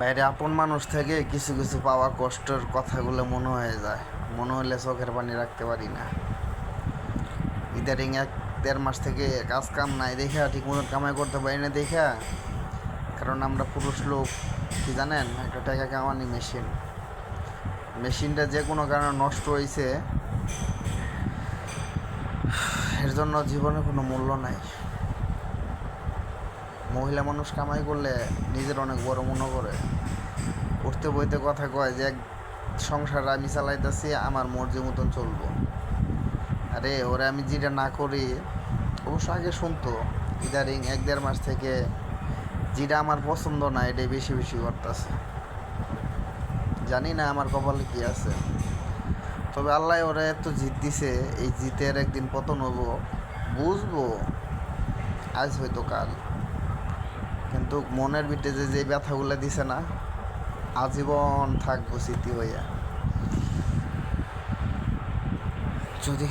বাইরে আপন মানুষ থেকে কিছু কিছু পাওয়া কষ্টের কথাগুলো মনে হয়ে যায়, মনে হলে চোখের পানি রাখতে পারি না। ইদারিং 1-1.5 মাস থেকে কাজ কাম নাই দেখা, ঠিক মতন কামাই করতে পারি না দেখা। কারণ আমরা পুরুষ লোক কি জানেন, একটা টাকা কামানি মেশিন, মেশিনটা যে কোনো কারণে নষ্ট হয়েছে, এর জন্য জীবনে কোনো মূল্য নাই। মহিলা মানুষ কামাই করলে নিজের অনেক বড় মনে করে, উঠতে বইতে কথা কয় যে এক সংসার আমি চালাইতেছি, আমার মর্জি মতন চলবো। আরে ওরে আমি যেটা না করি, অবশ্য আগে শুনতো, ইদারিং 1-1.5 মাস থেকে যেটা আমার পছন্দ না এটাই বেশি বেশি করতেছে। জানি না আমার কপালে কি আছে, তবে আল্লাহ ওরা এত জিত দিছে, এই জিতের একদিন পতন হবো, বুঝবো আজ হয়তো কাল। কিন্তু মনের ভিতরে যে যে ব্যথাগুলো দিছে না, আজীবন থাকবো স্মৃতি হইয়া। যদি